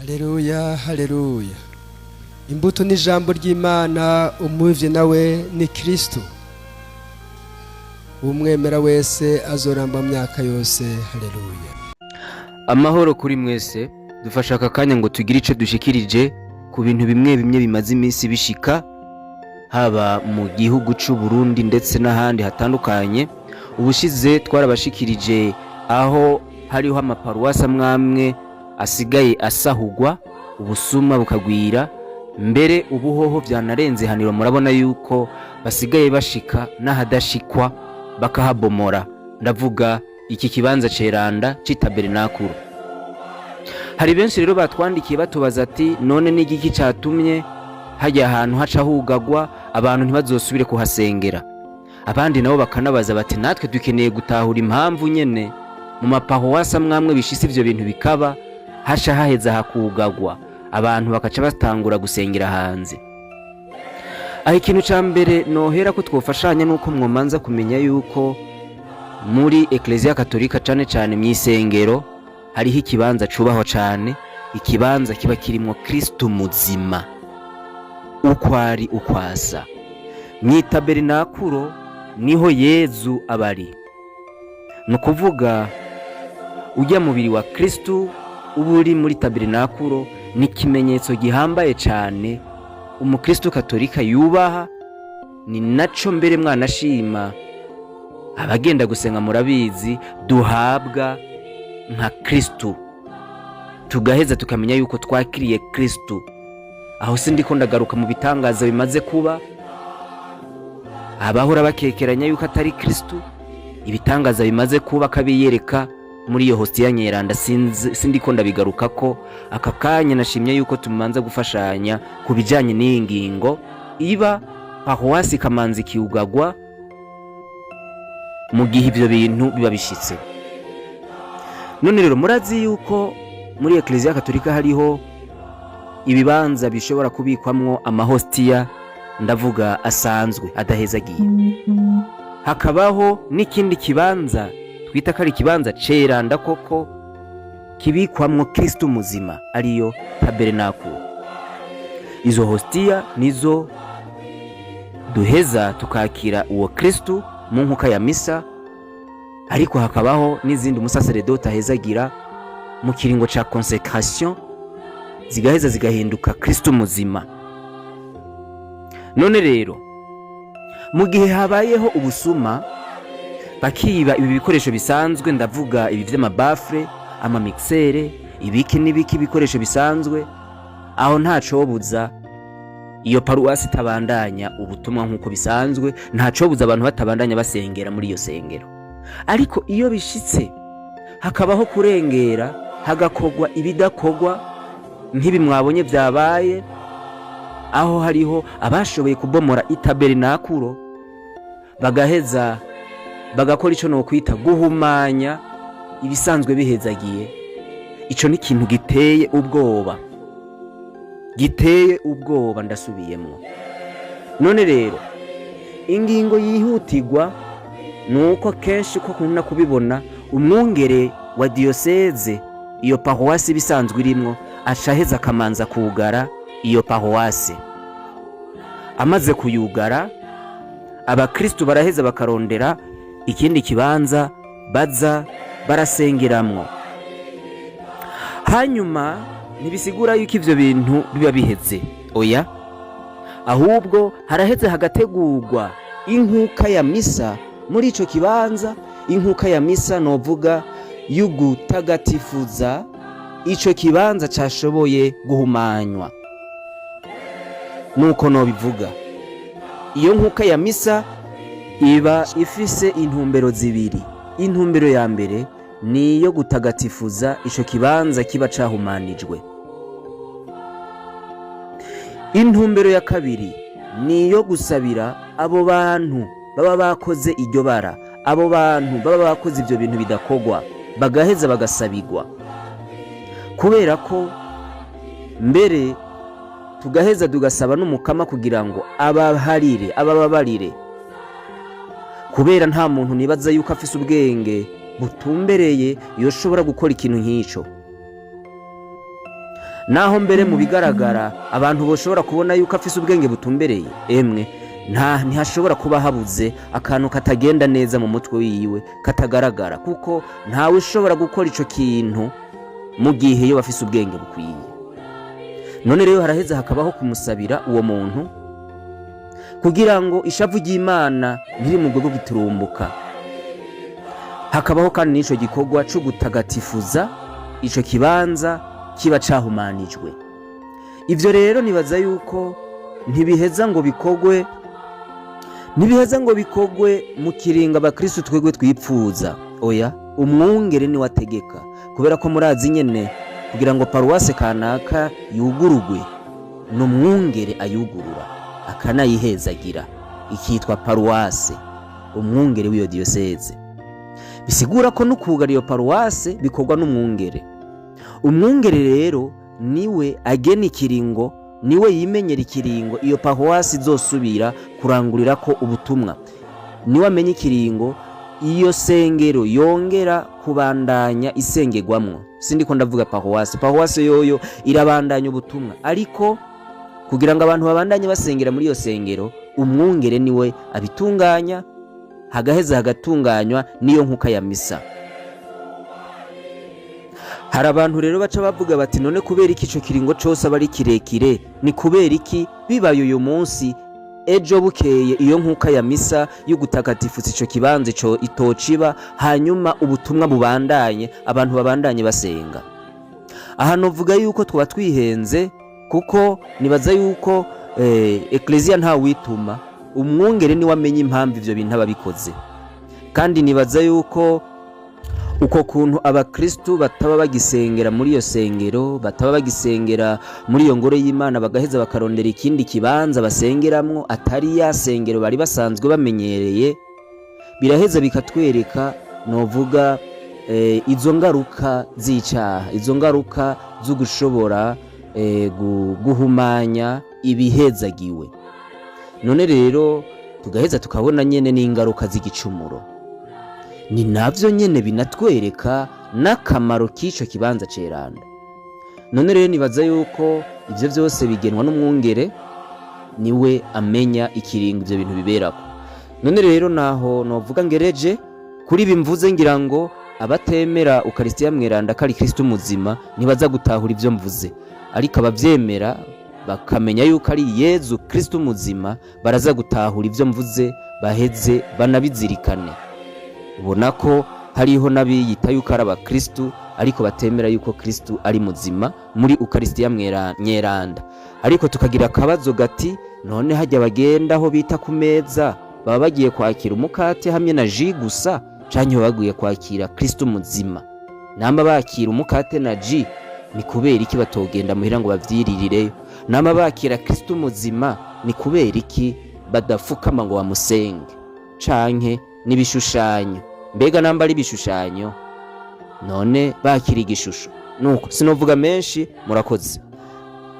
Haleluya, haleluya. Imbuto n'ijambo ry'Imana, umuvye nawe ni Kristo. Umwemera wese azoramba myaka yose. Haleluya. Amahoro kuri mwese. Dufasha aka kanya ngo tugire ico dushikirije ku bintu bimwe bimaze iminsi bishika haba mu gihugu c'u Burundi ndetse n'ahandi hatandukanye. Ubushize twarabashikirije aho hariho amaparuwasi amwamwe asigaye asahugwa, ubusuma bukagwira, mbere ubuhoho vyanarenze haniro. Murabona yuko basigaye bashika n'ahadashikwa bakahabomora. Ndavuga iki kibanza ceranda c'itabernakulo. Hari benshi rero batwandikiye batubaza ati none n'igiki catumye hajya ahantu haca hugagwa abantu ntibazosubire kuhasengera. Abandi nabo bakanabaza bati natwe dukeneye gutahura impamvu nyene mu maparuwasi amwamwe bishise ivyo bintu bikaba hasha haheza hakugagwa abantu bakaca batangura gusengera hanze. Aho ikintu ca mbere nohera ko twofashanya nuko mwomanza kumenya yuko muri Ecclesia Katolika cane mw'isengero hariho ikibanza cubahwa cane, ikibanza kiba kirimwo Kristo muzima ukwari ukwasa. Mw'itabernakulo niho Yezu abari, nukuvuga ujya mubiri wa Kristo uburi muri tabernakulo ni kimenyetso gihambaye cane umukristo Katolika yubaha. Ni naco mbere mwanashima abagenda gusenga murabizi duhabwa nka Kristo, tugaheza tukamenya yuko twakiriye Kristo. Aho sindiko ndagaruka mu bitangaza bimaze kuba, abahora bakekeranya yuko atari Kristo, ibitangaza bimaze kuba kabiyereka muri iyo hostia nyeranda. Sindiko ndabigaruka ko aka kanya nashimye yuko tumanza gufashanya kubijanye n'ingingo iba paruwasi kamanzi kiugagwa mu gihe ivyo bintu biba bishitse. None rero murazi yuko muri Ecclesia Katolika hariho ibibanza bishobora kubikwamwo amahostia, ndavuga asanzwe adahezagiye. Hakabaho n'ikindi kibanza twita kari kibanza ceranda koko kibikwamwo Kristo muzima ariyo tabernakulo. Izo hostia nizo duheza tukakira uwo Kristo mu nkuka ya misa, ariko hakabaho n'izindi umusaseredoti ahezagira mu kiringo ca consecration zigaheza zigahinduka Kristo muzima. None rero mu gihe habayeho ubusuma bakiba ibi bikoresho bisanzwe, ndavuga ibi vy'amabafre, amamixere, ibiki n'ibiki bikoresho bisanzwe, aho ntacobuza iyo paruwasi tabandanya ubutumwa nkuko bisanzwe, ntacobuza abantu batabandanya basengera muri iyo sengero. Ariko iyo bishitse hakabaho kurengera, hagakogwa ibidakogwa nk'ibi mwabonye vyabaye, aho hariho abashoboye kubomora itabernakulo bagaheza bagakora ico no kwita guhumanya ibisanzwe bihezagiye. Ico ni ikintu giteye ubwoba, ndasubiyemwo. None rero ingingo yihutirwa nuko kenshi ko kuna kubibona umwungere wa diocese iyo paruwasi bisanzwe irimwo acaheza kamanza kugara iyo paruwasi. Amaze kuyugara, abakristo baraheza bakarondera ikindi kibanza baza barasengeramwo. Hanyuma ntibisigura yuko ivyo bintu biba biheze, oya, ahubwo haraheze hagategurwa inkuka ya misa muri ico kibanza. Inkuka ya misa novuga y'ugutagatifuza ico kibanza cashoboye guhumanywa. Nuko no bivuga iyo nkuka ya misa iba ifise intumbero zibiri. Intumbero ya mbere ni iyo gutagatifuza ico kibanza kiba cahumanijwe. Intumbero ya kabiri ni iyo gusabira abo bantu baba bakoze iryo bara, abo bantu baba bakoze ivyo bintu bidakogwa, bagaheza bagasabigwa. Kubera ko mbere tugaheza tugasaba n'umukama kugira ngo abababarire, kubera nta muntu nibaza yuko afise ubwenge butumbereye yoshobora gukora ikintu nk'ico. naho mbere mu bigaragara abantu boshobora kubona yuko afise ubwenge butumbereye, emwe ntihashobora kuba habuze akantu katagenda neza mu mutwe wiwe katagaragara, kuko ntawe ushobora gukora ico kintu mu gihe iyo bafise ubwenge bukwiye. None rero haraheze hakabaho kumusabira uwo muntu kugira ngo ishavu ry'Imana ntiri mu bwo giturumbuka. Hakabaho kandi n'ico gikorwa cyo gutagatifuza ico kibanza kiba cahumanijwe. Ivyo rero nibaza yuko ntibiheza ngo bikogwe mu kiringa abakristo twegwe twipfuza, oya, umwungere ni wategeka, kubera ko murazi nyene kugira ngo paruwase kanaka yugurugwe n'umwungere ayugurura akanayihezagira, ikitwa paruwase, umwungere w'iyo diyoseze. Bisigura ko n'ukugara iyo paruwase bikorwa n'umwungere. Umwungere rero niwe agena ikiringo, niwe yimenyera ikiringo iyo paruwase izosubira kurangurira ko ubutumwa, niwe amenya ikiringo iyo sengero yongera kubandanya isengerwamwo. Sindiko ndavuga paruwase yoyo irabandanya ubutumwa, ariko kugira ngo abantu babandanye basengera muri iyo sengero, umwungere niwe abitunganya, hagaheza hagatunganywa niyo nkuka ya misa. Hari abantu rero baca bavuga bati none kubera iki ico kiringo cose aba ari kirekire, ni kubera iki bibaye uyu munsi ejo bukeye iyo nkuka ya misa yo gutakatifuza ico kibanza ico itociba, hanyuma ubutumwa bubandanye, abantu babandanye basenga. Aha novuga yuko twaba twihenze, kuko nibaza yuko Ecclesia nta wituma, umwungere ni wamenye impamvu ivyo bintu ababikoze. Kandi nibaza yuko uko kuntu abakristo bataba bagisengera muri iyo sengero, bataba bagisengera muri iyo ngoro y'Imana, bagaheza bakarondera ikindi kibanza basengeramwo atari ya sengero bari basanzwe bamenyereye, biraheza bikatwereka novuga izo ngaruka z'icaha, izo ngaruka zo gushobora guhumanya ibihezagiwe. None rero tugaheza tukabona nyene n'ingaruka z'igicumuro. Ni navyo nyene binatwereka n'akamaro k'ico kibanza ceranda. None rero nibaza yuko ivyo vyose bigenwa n'umwungere, niwe amenya ikiringo ivyo bintu biberako. None rero naho novuga ngereje kuri bimvuze, ngira ngo abatemera Ukaristiya mweranda kari Kristo muzima ntibaza gutahura ivyo mvuze, ariko abavyemera bakamenya yuko ari Yezu Kristo muzima baraza gutahura ivyo mvuze, baheze banabizirikane. Ubona ko hariho n'abiyita yuko ari abakristo ariko batemera yuko Kristo ari muzima muri Ukaristiya mweranda. Ariko tukagira akabazo gati, none hajya bagenda aho bita ku meza baba bagiye kwakira umukate hamwe na ji gusa, canke bagiye kwakira Kristo muzima? Namba bakira umukate na ji, ni kubera iki batogenda muhira ngo bavyiririreyo? Namba bakira Kristo muzima, ni kubera iki badafukama ngo bamusenge? Canke n'ibishushanyo, mbega namba ari ibishushanyo, none bakira igishusho? Nuko sinovuga menshi, murakoze.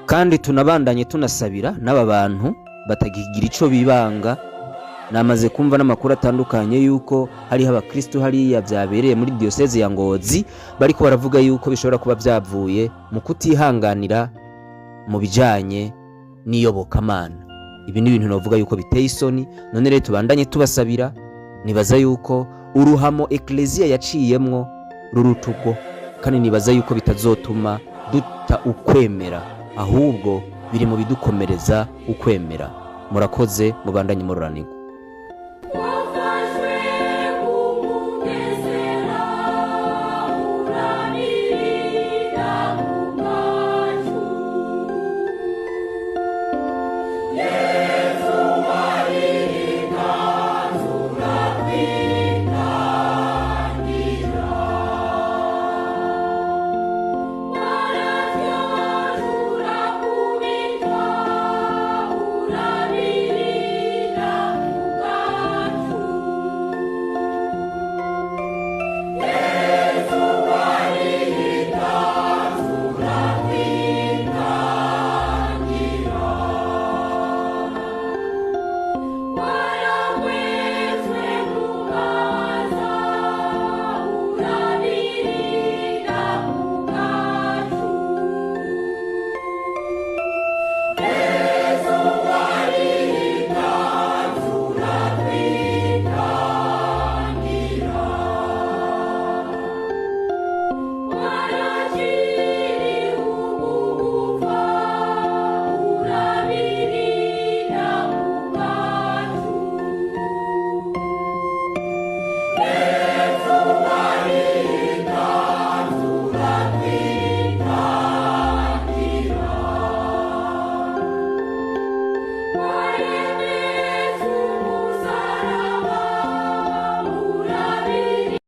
Kandi tunabandanye tunasabira n'aba bantu batagigira ico bibanga. Namaze kumva n'amakuru atandukanye yuko hariho abakristo hariya vyabereye muri diocese ya Ngozi bariko baravuga yuko bishobora kuba vyavuye mu kutihanganira mu bijanye n'iyobokamana. Ibi ni ibintu novuga yuko biteye isoni. None rero tubandanye tubasabira, nibaza yuko uruhamo Ecclesia yaciyemwo rurutugo, kandi nibaza yuko bitazotuma duta ukwemera, ahubwo biri mu bidukomereza ukwemera. Murakoze, mubandanye muroranirwa.